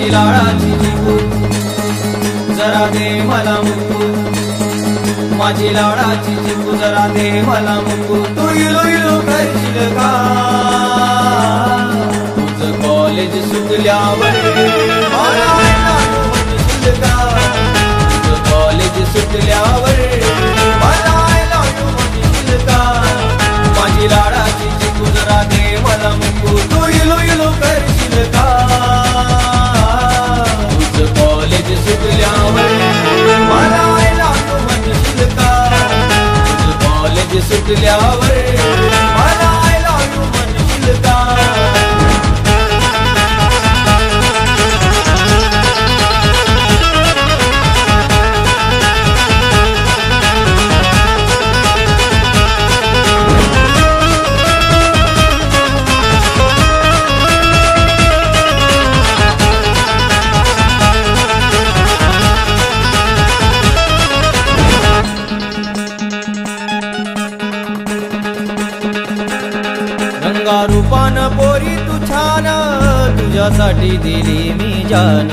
माझी लाडाची चिकू जरा दे मला मुकू, माझी लाडाची चिकू जरा दे मला मुकू. तू इलो इलो करशील का तुझं कॉलेज सुटल्यावर मला म्हणशील का, तुझं कॉलेज सुटल्यावर मला म्हणशील का. माझी लाडाची चिकू जरा दे मला मुकू, तू इलो इलो करशील का तुझं कॉलेज सुटल्यावर मला म्हणशील का, तुझं कॉलेज सुटल्यावर मला म्हणशील का. रूपान पोरी तू छान, तुझ्यासाठी दिली मी जान.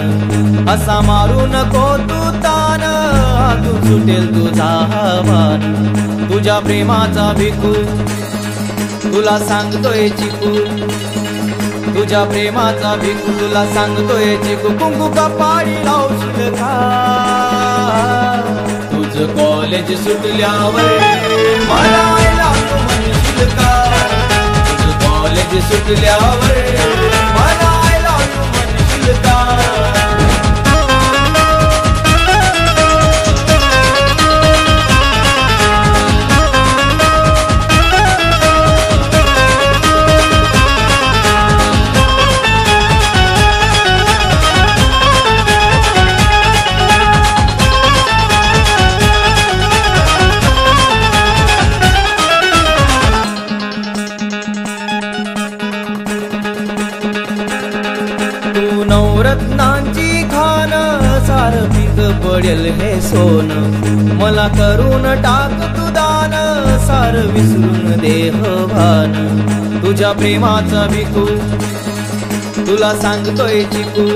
असा मारू नको तू तान, हातून सुटेल तुझा मान. तुझ्या प्रेमाचा भिकू तुला सांगतोय चिकू, तुझ्या प्रेमाचा भिकू तुला सांगतोय चिकू. कुंकू कपाळी लावशील का तुझं कॉलेज सुटल्यावर मला म्हणशील का, कॉलेज सुटल्यावर मला म्हणशील का. नवरत्नांची खान सारं पीक पडेल हे सोन. मला करून टाक तू दान, सारं विसरून देह भान. तुझ्या प्रेमाचा भिकू तुला सांगतोय चिकू,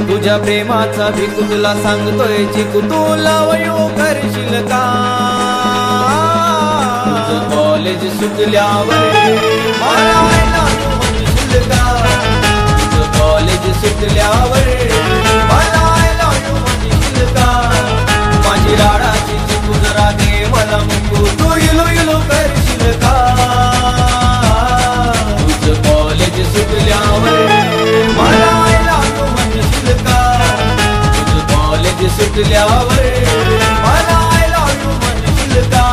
तुझ्या प्रेमाचा भिकू तुला सांगतोय चिकू. तू लवयो करशील का तुझं कॉलेज सुटल्यावर मला म्हणशील का, कॉलेज सुटल्यावर मला म्हणशील का. माझी लाडाची चिकू जरा दे मला मुकू, तू इलो इलो करशील का तुझं कॉलेज सुटल्यावर मला म्हणशील का, तुझं कॉलेज सुटल्यावर मला म्हणशील का.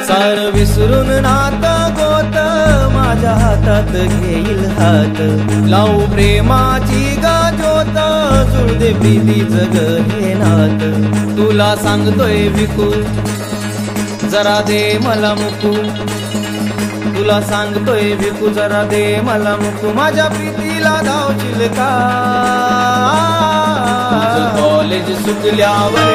सार विसरून नात गोत माझ्या हातात घेईल हात. लावू प्रेमाची गाजोत जुळ दे प्रीतीचं ग हे नात. तुला सांगतोय भिकू जरा दे मला मुकू, तुला सांगतोय भिकू जरा दे मला मुकू. माझ्या प्रीतीला धावशील का कॉलेज सुटल्यावर